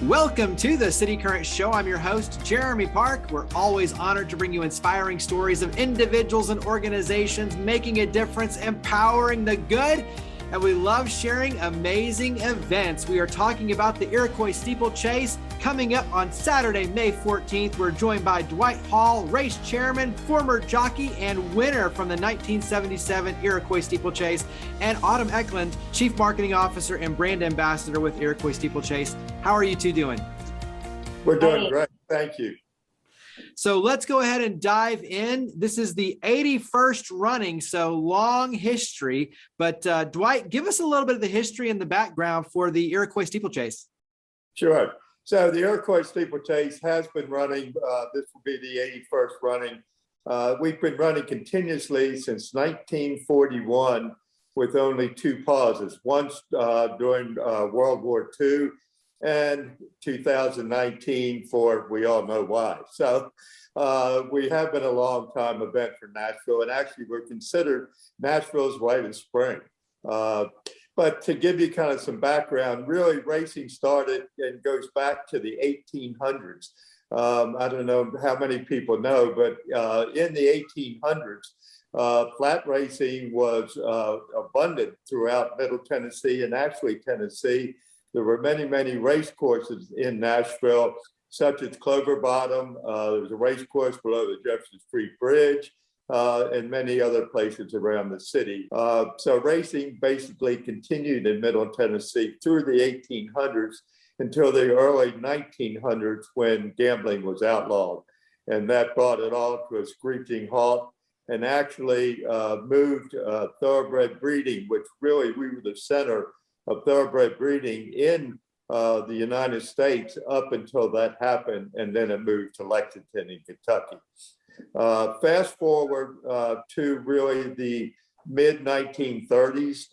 Welcome to the City Current Show. I'm your host, Jeremy Park. We're always honored to bring you inspiring stories of individuals and organizations making a difference, empowering the good, and we love sharing amazing events. We are talking about the Iroquois Steeplechase coming up on Saturday, May 14th. We're joined by Dwight Hall, race chairman, former jockey, and winner from the 1977 Iroquois Steeplechase, and Autumn Eklond, chief marketing officer and brand ambassador with Iroquois Steeplechase. How are you two doing? We're doing great. Thank you. So let's go ahead and dive in. This is the 81st running, so long history. But Dwight, give us a little bit of the history and the background for the Iroquois Steeplechase. Sure. So the Iroquois Steeplechase has been running. This will be the 81st running. We've been running continuously since 1941 with only two pauses, once during World War II and 2019 for we all know why. So we have been a long time event for Nashville, and actually we're considered Nashville's rite of spring. But to give you kind of some background, really racing started and goes back to the 1800s. I don't know how many people know, but in the 1800s, flat racing was abundant throughout Middle Tennessee and actually Tennessee. There were many, many race courses in Nashville, such as Clover Bottom. There was a race course below the Jefferson Street Bridge, and many other places around the city. So racing basically continued in Middle Tennessee through the 1800s until the early 1900s when gambling was outlawed. And that brought it all to a screeching halt and actually moved thoroughbred breeding, which really we were the center of thoroughbred breeding in the United States up until that happened, and then it moved to Lexington in Kentucky. Fast forward to really the mid-1930s,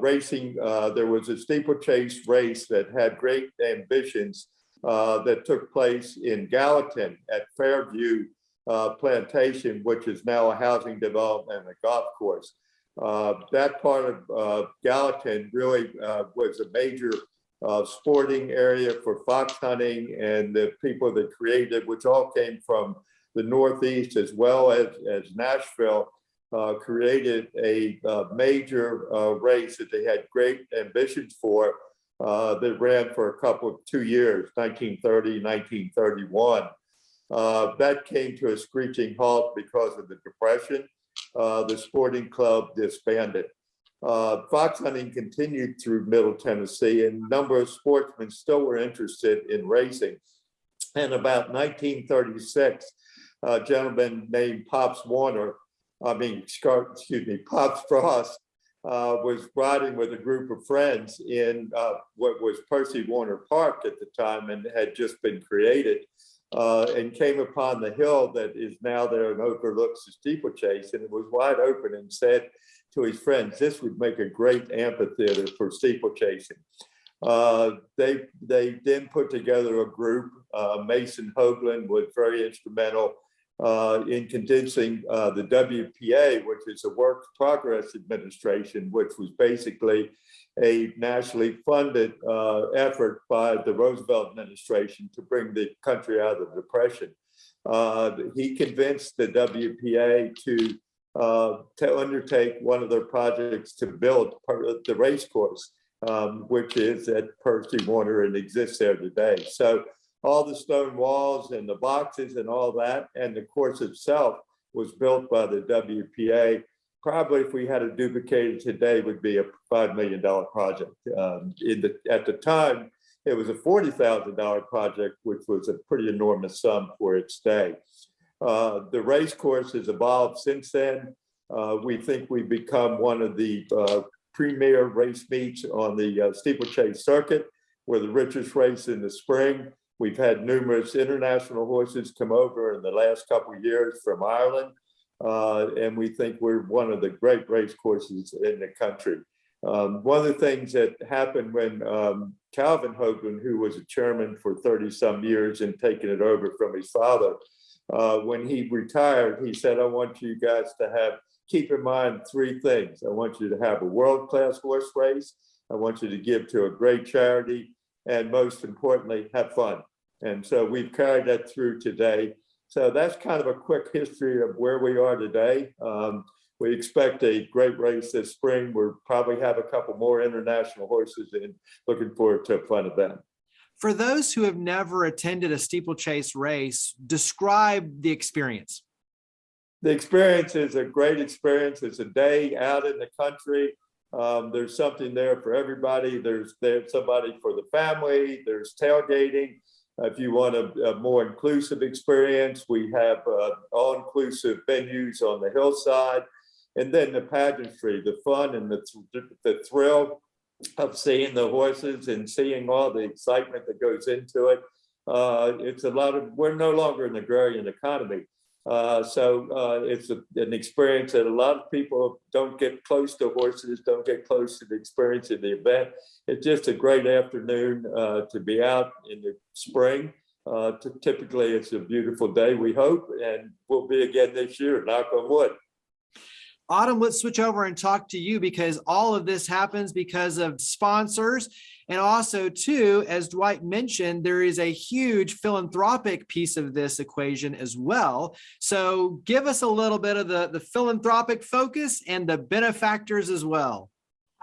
racing, there was a steeplechase race that had great ambitions that took place in Gallatin at Fairview Plantation, which is now a housing development and a golf course. That part of Gallatin really was a major sporting area for fox hunting, and the people that created, which all came from the Northeast as well as Nashville, created a major race that they had great ambitions for that ran for 2 years, 1930, 1931. That came to a screeching halt because of the Depression. The sporting club disbanded. Fox hunting continued through Middle Tennessee, and a number of sportsmen still were interested in racing. And about 1936, a gentleman named Pops Frost, was riding with a group of friends in what was Percy Warner Park at the time and had just been created, and came upon the hill that is now there and overlooks the steeplechase, and it was wide open, and said to his friends, this would make a great amphitheater for steeplechasing. They then put together a group. Mason Hoagland was very instrumental in condensing the WPA, which is a Works Progress Administration, which was basically a nationally funded effort by the Roosevelt administration to bring the country out of the Depression. He convinced the WPA to undertake one of their projects to build the race course, which is at Percy Warner and exists there today. So all the stone walls and the boxes and all that, and the course itself was built by the WPA. Probably if we had to duplicate it today, would be a $5 million project. At the time, it was a $40,000 project, which was a pretty enormous sum for its day. The race course has evolved since then. We think we've become one of the premier race meets on the steeplechase circuit. We're the richest race in the spring. We've had numerous international horses come over in the last couple of years from Ireland. And we think we're one of the great race courses in the country. One of the things that happened when Calvin Hoagland, who was a chairman for 30 some years and taking it over from his father, when he retired, he said, I want you guys to keep in mind three things. I want you to have a world-class horse race. I want you to give to a great charity, and most importantly, have fun. And so we've carried that through today. So that's kind of a quick history of where we are today. We expect a great race this spring. We'll probably have a couple more international horses in. Looking forward to a fun event. For those who have never attended a steeplechase race, describe the experience. The experience is a great experience. It's a day out in the country. There's something there for everybody. There's somebody for the family. There's tailgating. If you want a more inclusive experience, we have all-inclusive venues on the hillside. And then the pageantry, the fun and the thrill of seeing the horses and seeing all the excitement that goes into it. It's we're no longer an agrarian economy. So it's an experience that a lot of people don't get close to horses, don't get close to the experience of the event. It's just a great afternoon to be out in the spring. Typically, it's a beautiful day, we hope, and we'll be again this year, knock on wood. Autumn, let's switch over and talk to you, because all of this happens because of sponsors. And also, too, as Dwight mentioned, there is a huge philanthropic piece of this equation as well. So give us a little bit of the philanthropic focus and the benefactors as well.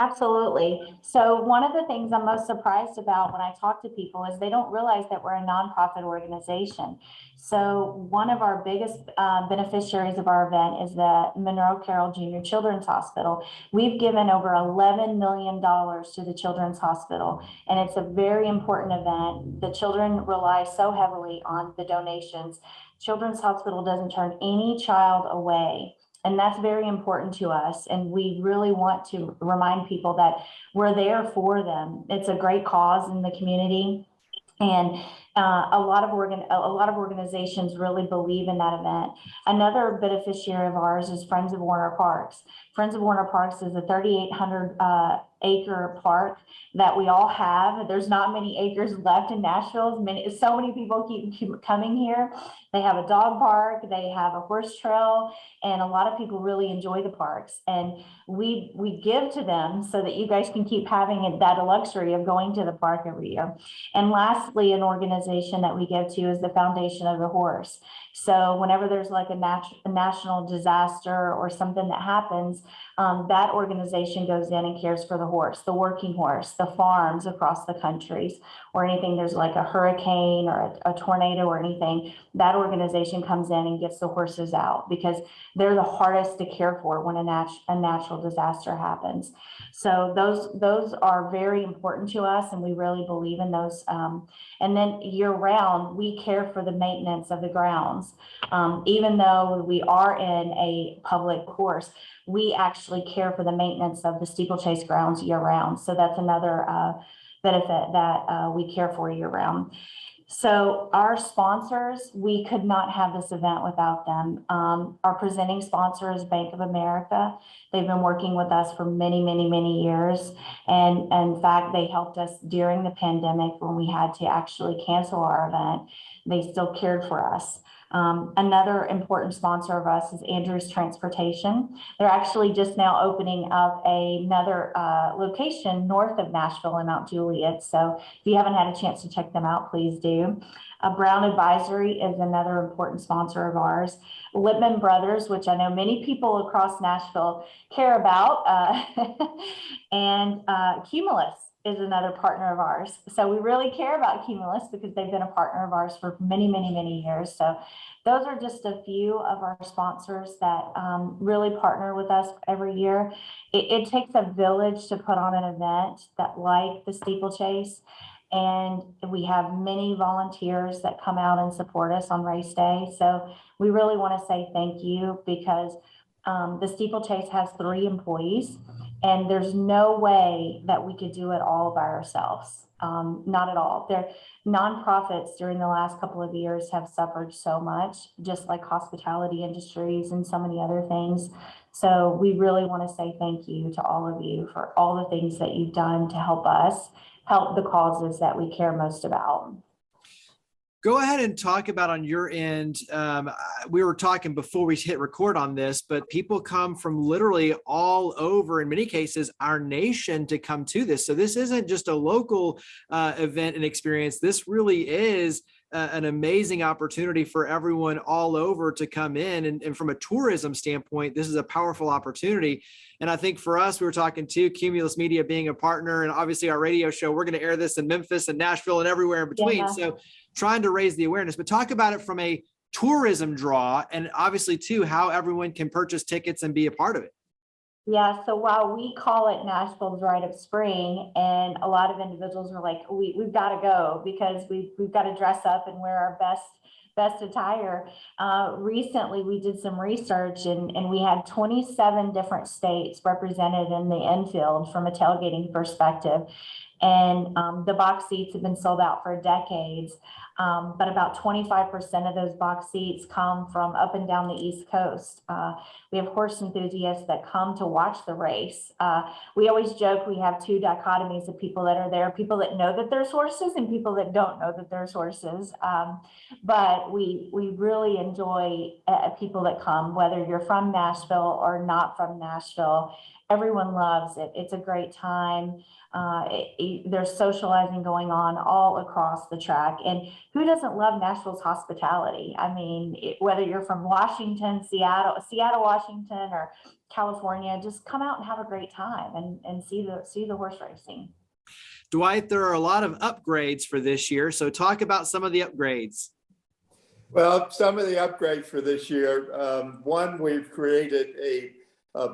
Absolutely. So one of the things I'm most surprised about when I talk to people is they don't realize that we're a nonprofit organization. So one of our biggest beneficiaries of our event is the Monroe Carroll Jr. Children's Hospital. We've given over $11 million to the Children's Hospital, and it's a very important event. The children rely so heavily on the donations. Children's Hospital doesn't turn any child away. And that's very important to us. And we really want to remind people that we're there for them. It's a great cause in the community. And a lot of organizations really believe in that event. Another beneficiary of ours is Friends of Warner Parks. Friends of Warner Parks is a 3,800 acre park that we all have. There's not many acres left in Nashville. So many people keep coming here. They have a dog park, they have a horse trail, and a lot of people really enjoy the parks. And we give to them so that you guys can keep having that luxury of going to the park every year. And lastly, an organization that we give to is the Foundation of the Horse. So whenever there's like a national disaster or something that happens, that organization goes in and cares for the horse, the working horse, the farms across the countries, or anything. There's like a hurricane or a tornado or anything, that organization comes in and gets the horses out, because they're the hardest to care for when a natural disaster happens. So those are very important to us, and we really believe in those. And then year round, we care for the maintenance of the grounds. Even though we are in a public course, we actually care for the maintenance of the steeplechase grounds year round. So that's another benefit that we care for year round. So our sponsors, we could not have this event without them. Our presenting sponsor is Bank of America. They've been working with us for many, many, many years. And in fact, they helped us during the pandemic when we had to actually cancel our event. They still cared for us. Another important sponsor of us is Andrews Transportation. They're actually just now opening up another location north of Nashville in Mount Juliet. So if you haven't had a chance to check them out, please do. Brown Advisory is another important sponsor of ours. Lipman Brothers, which I know many people across Nashville care about, and Cumulus is another partner of ours. So we really care about Cumulus because they've been a partner of ours for many, many, many years. So those are just a few of our sponsors that really partner with us every year. It takes a village to put on an event that like the steeplechase. And we have many volunteers that come out and support us on race day. So we really want to say thank you, because the steeplechase has 3 employees, and there's no way that we could do it all by ourselves. Not at all. Nonprofits during the last couple of years have suffered so much, just like hospitality industries and so many other things. So we really want to say thank you to all of you for all the things that you've done to help us help the causes that we care most about. Go ahead and talk about on your end. We were talking before we hit record on this, but people come from literally all over, in many cases, our nation to come to this. So this isn't just a local event and experience. This really is an amazing opportunity for everyone all over to come in. And from a tourism standpoint, this is a powerful opportunity. And I think for us, we were talking to Cumulus Media being a partner, and obviously our radio show, we're going to air this in Memphis and Nashville and everywhere in between. Yeah. So trying to raise the awareness, but talk about it from a tourism draw, and obviously too, how everyone can purchase tickets and be a part of it. Yeah, so while we call it Nashville's Rite of Spring, and a lot of individuals are like, we've got to go because we've got to dress up and wear our best attire. Recently, we did some research and we had 27 different states represented in the infield from a tailgating perspective. And the box seats have been sold out for decades. But about 25% of those box seats come from up and down the East Coast. We have horse enthusiasts that come to watch the race. We always joke we have two dichotomies of people that are there, people that know that there's horses and people that don't know that there's horses. But we really enjoy people that come, whether you're from Nashville or not from Nashville. Everyone loves it. It's a great time. There's socializing going on all across the track. And who doesn't love Nashville's hospitality? I mean, whether you're from Washington, Seattle, Washington, or California, just come out and have a great time and see the horse racing. Dwight, there are a lot of upgrades for this year. So talk about some of the upgrades. Well, some of the upgrades for this year, one, we've created a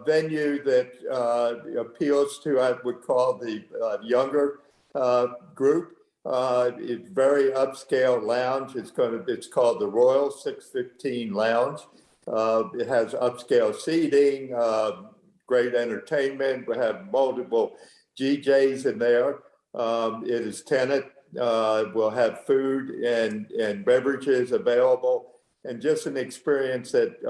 venue that appeals to, I would call, the younger group. It's very upscale lounge. It's called the Royal 615 Lounge. It has upscale seating, great entertainment. We have multiple GJs in there. It is tenant. We'll have food and beverages available. And just an experience that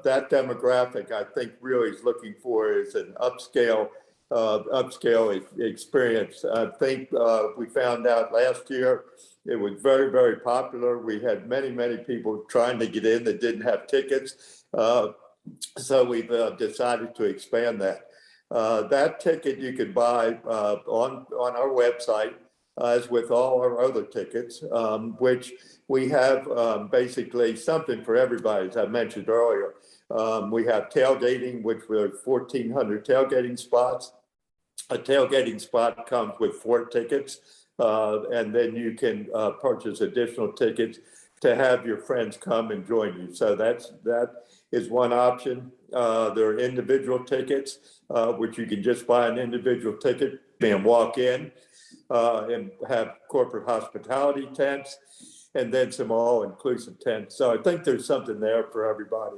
that demographic, I think, really is looking for is an upscale experience. I think we found out last year it was very, very popular. We had many people trying to get in that didn't have tickets. So we've decided to expand that. That ticket you could buy on our website, as with all our other tickets, which we have basically something for everybody, as I mentioned earlier. We have tailgating, which we're 1,400 tailgating spots. A tailgating spot comes with 4 tickets, and then you can purchase additional tickets to have your friends come and join you. So that is one option. There are individual tickets, which you can just buy an individual ticket and walk in. And have corporate hospitality tents, and then some all-inclusive tents. So I think there's something there for everybody.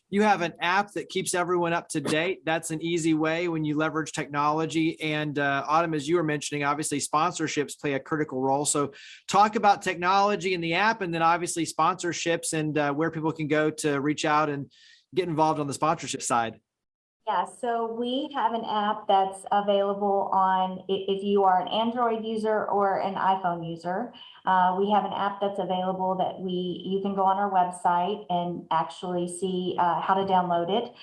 You have an app that keeps everyone up to date. That's an easy way when you leverage technology. And Autumn, as you were mentioning, obviously sponsorships play a critical role. So talk about technology in the app, and then obviously sponsorships and where people can go to reach out and get involved on the sponsorship side. Yeah, so we have an app that's available on, if you are an Android user or an iPhone user, we have an app that's available that you can go on our website and actually see how to download it.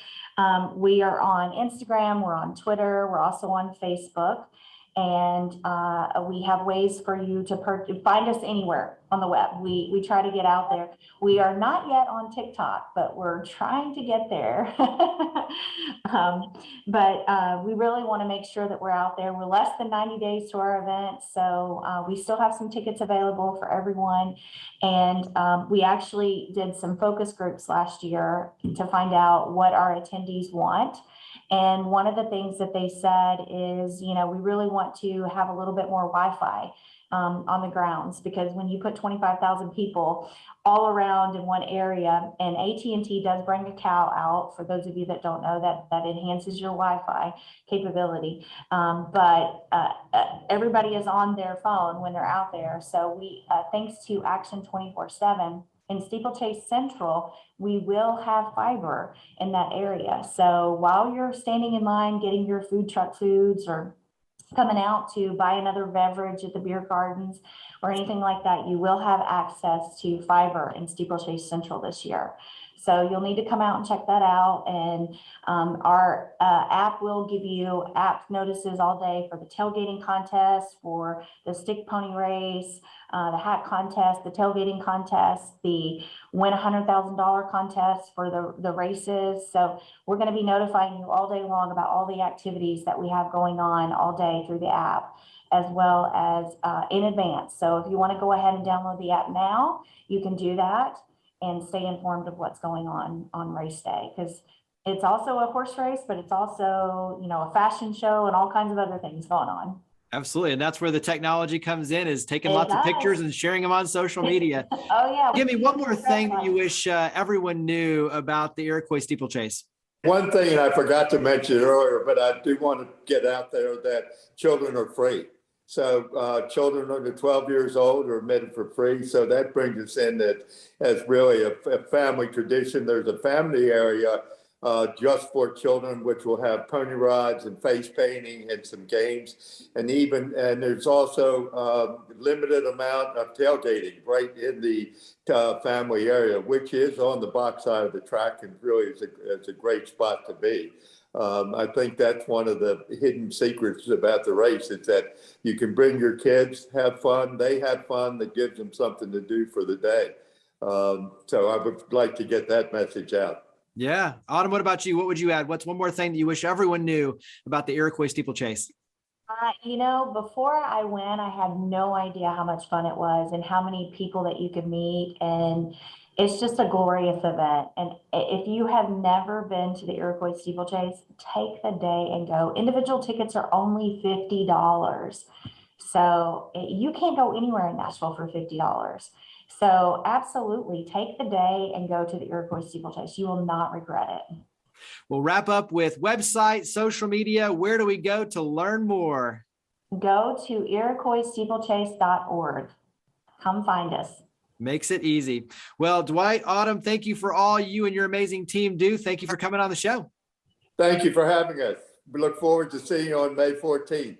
We are on Instagram, we're on Twitter, we're also on Facebook. And we have ways for you to find us anywhere on the web. We try to get out there. We are not yet on TikTok, but we're trying to get there. But we really want to make sure that we're out there. We're less than 90 days to our event, so we still have some tickets available for everyone. And we actually did some focus groups last year to find out what our attendees want. And one of the things that they said is, we really want to have a little bit more Wi-Fi on the grounds, because when you put 25,000 people all around in one area, and AT&T does bring a cow out, for those of you that don't know, that enhances your Wi-Fi capability. But everybody is on their phone when they're out there. So we, thanks to Action 24/7, in Steeplechase Central, we will have fiber in that area. So while you're standing in line getting your food truck foods or coming out to buy another beverage at the beer gardens or anything like that, you will have access to fiber in Steeplechase Central this year. So you'll need to come out and check that out. And our app will give you app notices all day for the tailgating contest, for the stick pony race, the hat contest, the tailgating contest, the win $100,000 contest for the races. So we're going to be notifying you all day long about all the activities that we have going on all day through the app, as well as in advance. So if you want to go ahead and download the app now, you can do that and stay informed of what's going on race day, because it's also a horse race, but it's also, you know, a fashion show and all kinds of other things going on. Absolutely. And that's where the technology comes in, is taking It lots of does. pictures and sharing them on social media. Oh, yeah. Give me one more thing that you wish everyone knew about the Iroquois Steeplechase. One thing, and I forgot to mention earlier, but I do want to get out there that children are free. So children under 12 years old are admitted for free. So that brings us in that as really a family tradition. There's a family area just for children, which will have pony rides and face painting and some games. And there's also limited amount of tailgating right in the family area, which is on the box side of the track, and really is a great spot to be. I think that's one of the hidden secrets about the race, is that you can bring your kids, have fun, they have fun, that gives them something to do for the day. So I would like to get that message out. Yeah. Autumn, what about you? What would you add? What's one more thing that you wish everyone knew about the Iroquois Steeplechase? You know, before I went, I had no idea how much fun it was and how many people that you could meet. And it's just a glorious event. And if you have never been to the Iroquois Steeplechase, take the day and go. Individual tickets are only $50. So you can't go anywhere in Nashville for $50. So absolutely take the day and go to the Iroquois Steeplechase. You will not regret it. We'll wrap up with website, social media. Where do we go to learn more? Go to iroquoissteeplechase.org. Come find us. Makes it easy. Well, Dwight, Autumn, thank you for all you and your amazing team do. Thank you for coming on the show. Thank you for having us. We look forward to seeing you on May 14th.